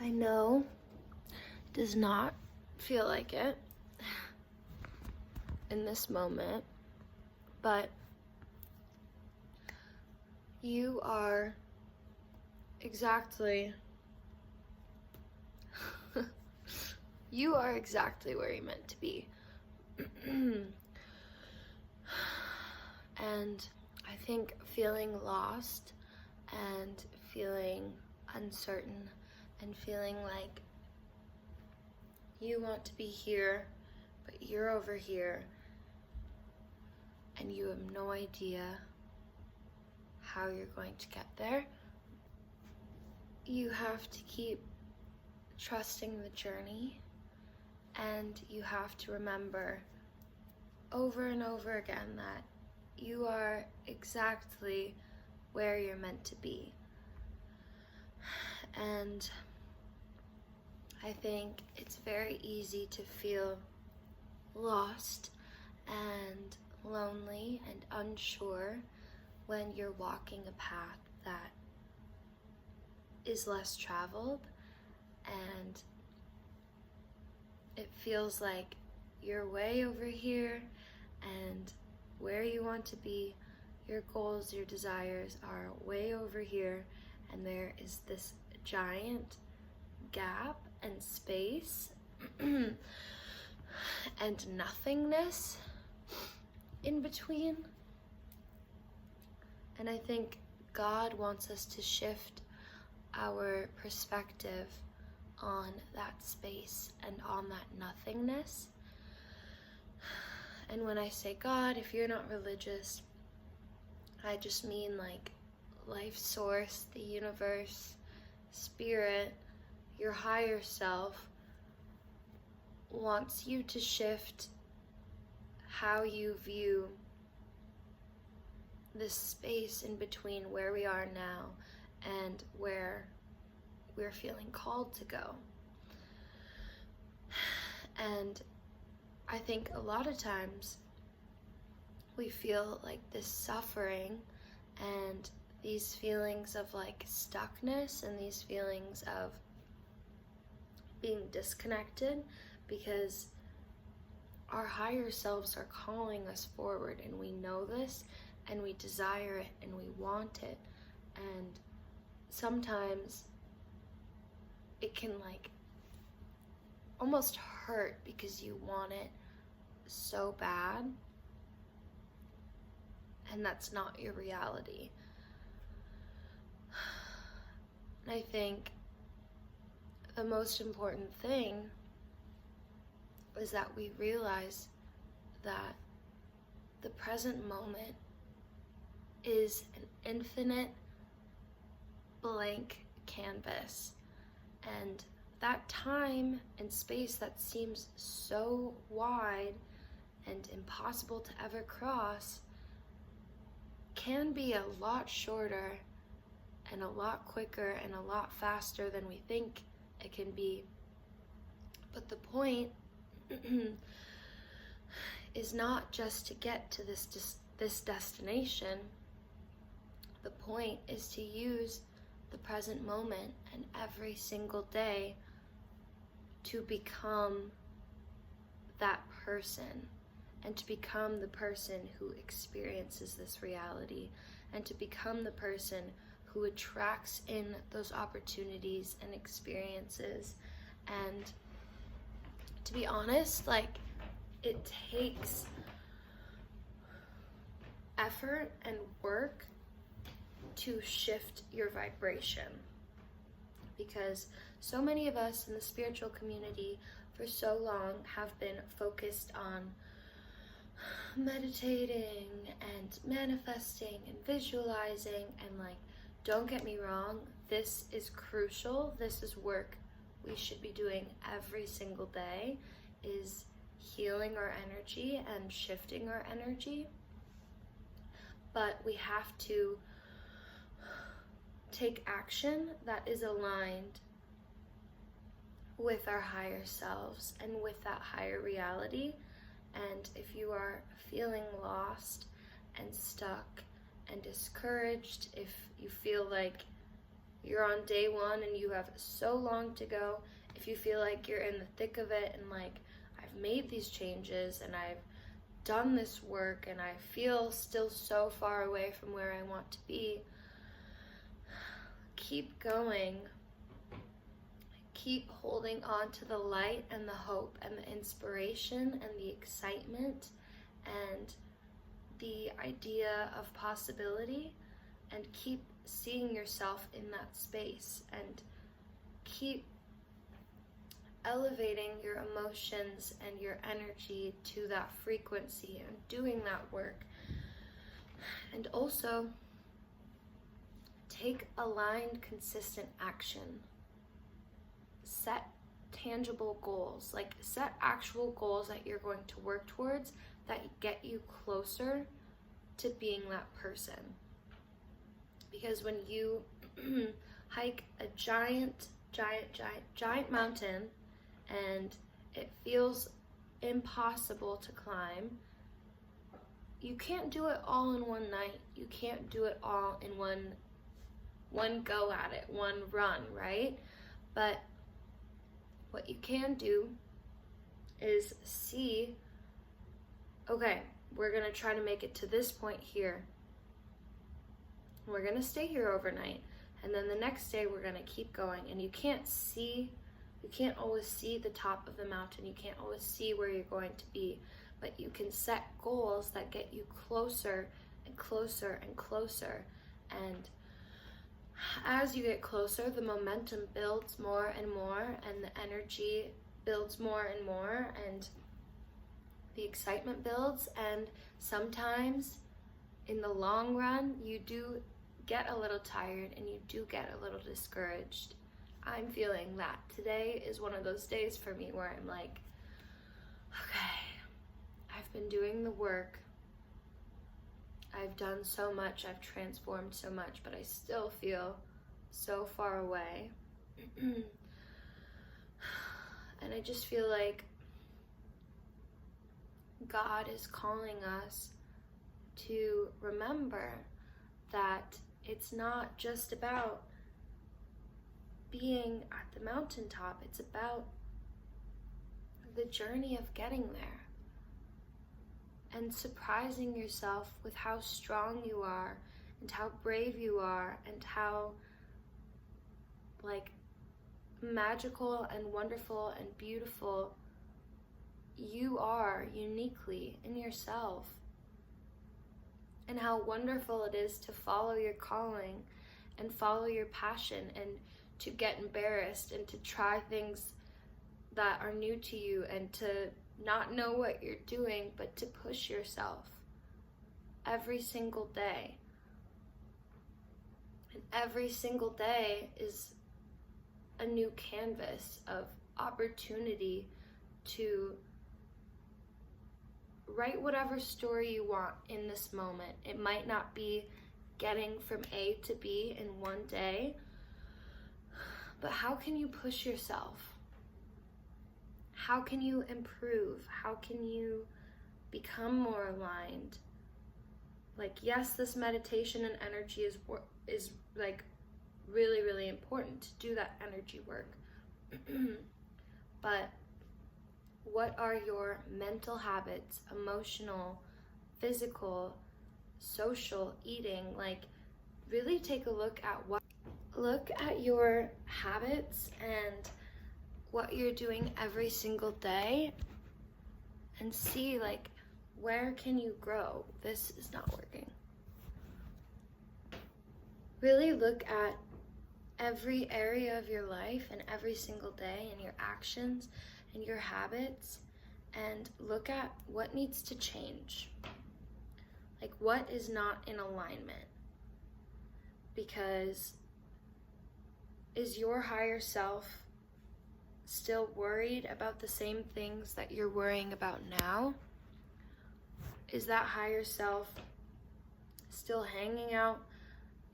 I know it does not feel like it in this moment, but you are exactly you are exactly where you're meant to be. And I think feeling lost and feeling uncertain and feeling like you want to be here, but you're over here and you have no idea how you're going to get there. You have to keep trusting the journey, and you have to remember over and over again that you are exactly where you're meant to be. And I think it's very easy to feel lost and lonely and unsure when you're walking a path that is less traveled, and it feels like you're way over here and where you want to be, your goals, your desires are way over here, and there is this giant gap and space and nothingness in between. And I think God wants us to shift our perspective on that space and on that nothingness. And when I say God, if you're not religious, I just mean like life source, the universe, spirit, your higher self wants you to shift how you view this space in between where we are now and where we're feeling called to go. And I think a lot of times we feel like this suffering and these feelings of like stuckness and these feelings of being disconnected because our higher selves are calling us forward, and we know this and we desire it and we want it. And sometimes it can like almost hurt because you want it so bad, and that's not your reality. And I think the most important thing is that we realize that the present moment is an infinite blank canvas, and that time and space that seems so wide and impossible to ever cross can be a lot shorter and a lot quicker and a lot faster than we think it can be. But the point is not just to get to this destination. The point is to use the present moment and every single day to become that person, and to become the person who experiences this reality, and to become the person who attracts in those opportunities and experiences. And to be honest, like, it takes effort and work to shift your vibration, because so many of us in the spiritual community for so long have been focused on meditating and manifesting and visualizing, and like, don't get me wrong, this is crucial. This is work we should be doing every single day, is healing our energy and shifting our energy. But we have to take action that is aligned with our higher selves and with that higher reality. And if you are feeling lost and stuck and discouraged, if you feel like you're on day 1 and you have so long to go, if you feel like you're in the thick of it and like, I've made these changes and I've done this work and I feel still so far away from where I want to be, keep going. Keep holding on to the light and the hope and the inspiration and the excitement and the idea of possibility, and keep seeing yourself in that space, and keep elevating your emotions and your energy to that frequency and doing that work. And also take aligned, consistent action. Set tangible goals, like set actual goals that you're going to work towards that get you closer to being that person. Because when you hike a giant mountain and it feels impossible to climb, you can't do it all in one night. You can't do it all in one go at it, one run, right? But what you can do is see, okay, we're gonna try to make it to this point here. We're gonna stay here overnight. And then the next day we're gonna keep going. And you can't always see the top of the mountain. You can't always see where you're going to be. But you can set goals that get you closer and closer and closer. And as you get closer, the momentum builds more and more, and the energy builds more and more, and the excitement builds. And sometimes in the long run, you do get a little tired and you do get a little discouraged. I'm feeling that. Today is one of those days for me where I'm like, okay, I've been doing the work. I've done so much, I've transformed so much, but I still feel so far away. And I just feel like God is calling us to remember that it's not just about being at the mountaintop, it's about the journey of getting there. And surprising yourself with how strong you are and how brave you are and how like magical and wonderful and beautiful you are uniquely in yourself. And how wonderful it is to follow your calling and follow your passion, and to get embarrassed and to try things that are new to you, and to not know what you're doing, but to push yourself every single day. And every single day is a new canvas of opportunity to write whatever story you want in this moment. It might not be getting from A to B in one day, but how can you push yourself? How can you improve? How can you become more aligned? Like, yes, this meditation and energy is like really, really important to do that energy work. But what are your mental habits, emotional, physical, social, eating? Like, really take a look at your habits and what you're doing every single day, and see like, where can you grow? This is not working. Really look at every area of your life and every single day and your actions and your habits, and look at what needs to change. Like, what is not in alignment? Because is your higher self still worried about the same things that you're worrying about now? Is that higher self still hanging out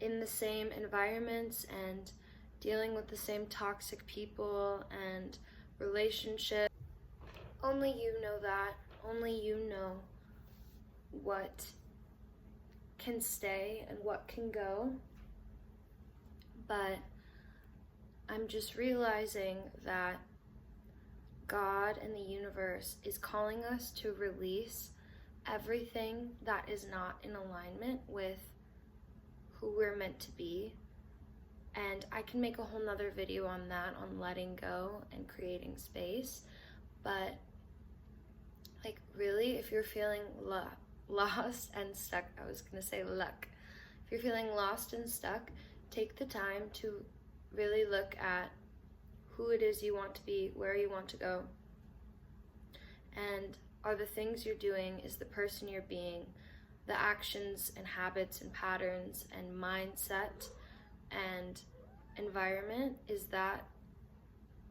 in the same environments and dealing with the same toxic people and relationships? Only you know that. Only you know what can stay and what can go. But I'm just realizing that God and the universe is calling us to release everything that is not in alignment with who we're meant to be. And I can make a whole nother video on that, on letting go and creating space. But like, really, if you're feeling lost and stuck, I was gonna say luck. If you're feeling lost and stuck, take the time to really look at who it is you want to be, where you want to go. And are the things you're doing, is the person you're being, the actions and habits and patterns and mindset and environment, is that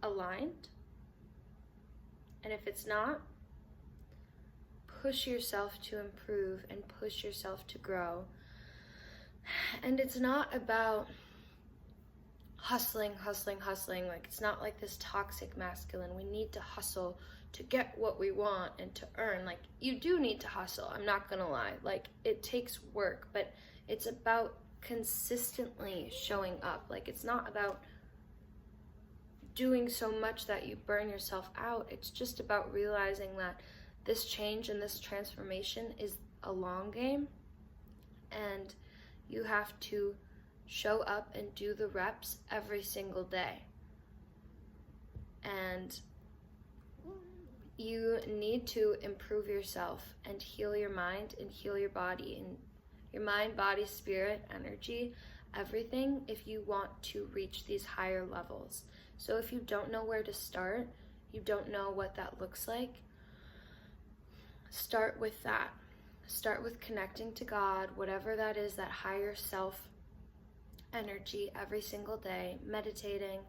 aligned? And if it's not, push yourself to improve and push yourself to grow. And it's not about hustling. Like, it's not like this toxic masculine. We need to hustle to get what we want and to earn. Like, you do need to hustle, I'm not gonna lie. Like, it takes work, but it's about consistently showing up. Like, it's not about doing so much that you burn yourself out. It's just about realizing that this change and this transformation is a long game, and you have to show up and do the reps every single day. And you need to improve yourself and heal your mind and heal your body, and your mind, body, spirit, energy, everything, if you want to reach these higher levels. So if you don't know where to start, you don't know what that looks like, start with that. Start with connecting to God, whatever that is, that higher self energy, every single day, meditating,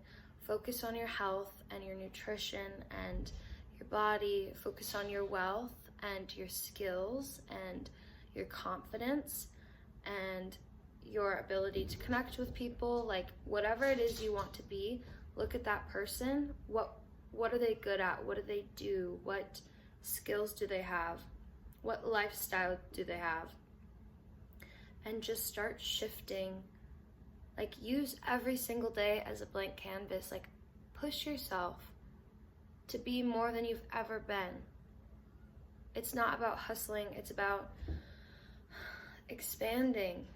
focus on your health and your nutrition and your body, focus on your wealth and your skills and your confidence and your ability to connect with people. Like, whatever it is you want to be, look at that person. What are they good at? What do they do? What skills do they have? What lifestyle do they have? And just start shifting. Like, use every single day as a blank canvas. Like, push yourself to be more than you've ever been. It's not about hustling, it's about expanding.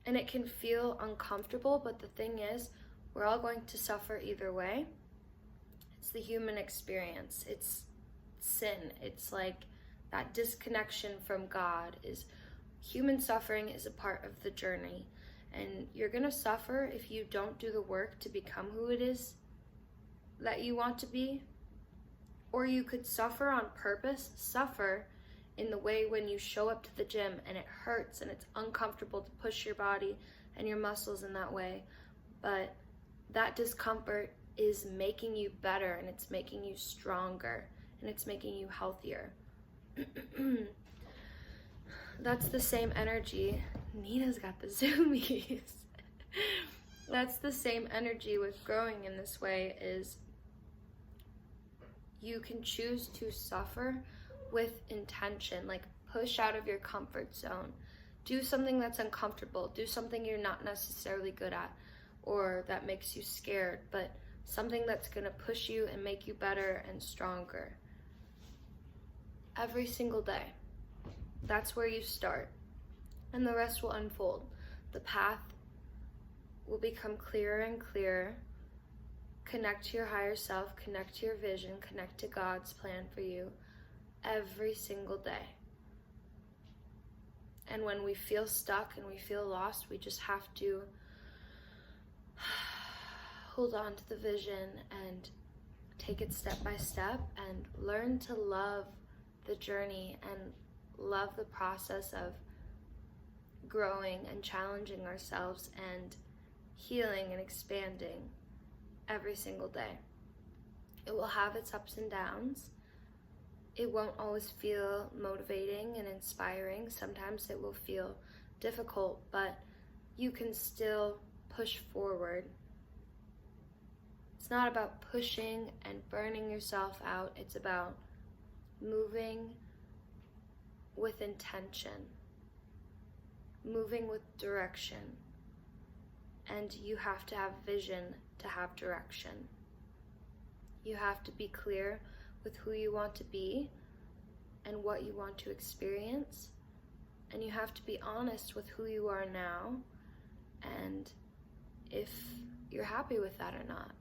And it can feel uncomfortable, but the thing is, we're all going to suffer either way. It's the human experience. It's sin. It's like that disconnection from God. Is human suffering is a part of the journey. And you're gonna suffer if you don't do the work to become who it is that you want to be. Or you could suffer on purpose, suffer in the way when you show up to the gym and it hurts and it's uncomfortable to push your body and your muscles in that way. But that discomfort is making you better, and it's making you stronger, and it's making you healthier. That's the same energy. Nina's got the zoomies. That's the same energy with growing in this way. Is you can choose to suffer with intention. Like, push out of your comfort zone. Do something that's uncomfortable. Do something you're not necessarily good at or that makes you scared, but something that's gonna push you and make you better and stronger. Every single day. That's where you start. And the rest will unfold. The path will become clearer and clearer. Connect to your higher self, connect to your vision, connect to God's plan for you every single day. And when we feel stuck and we feel lost, we just have to hold on to the vision and take it step by step and learn to love the journey and love the process of growing and challenging ourselves and healing and expanding every single day. It will have its ups and downs. It won't always feel motivating and inspiring. Sometimes it will feel difficult, but you can still push forward. It's not about pushing and burning yourself out. It's about moving with intention, moving with direction. And you have to have vision to have direction. You have to be clear with who you want to be and what you want to experience. And you have to be honest with who you are now and if you're happy with that or not.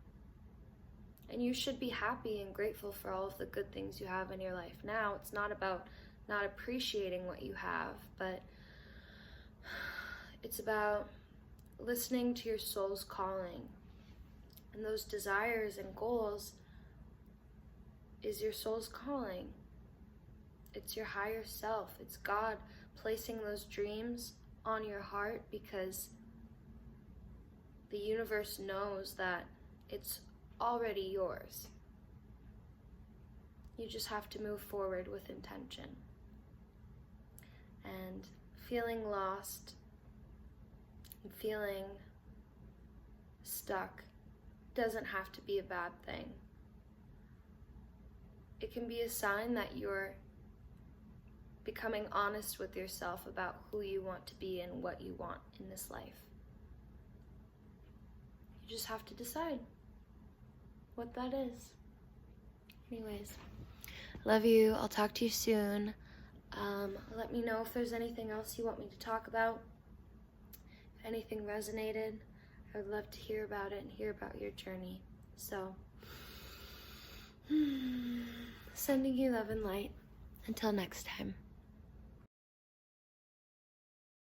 And you should be happy and grateful for all of the good things you have in your life now. It's not about not appreciating what you have, but it's about listening to your soul's calling. And those desires and goals is your soul's calling. It's your higher self. It's God placing those dreams on your heart because the universe knows that it's already yours. You just have to move forward with intention. And feeling lost and feeling stuck doesn't have to be a bad thing. It can be a sign that you're becoming honest with yourself about who you want to be and what you want in this life. You just have to decide what that is. Anyways, love you. I'll talk to you soon. Let me know if there's anything else you want me to talk about. If anything resonated, I would love to hear about it and hear about your journey. So, sending you love and light. Until next time.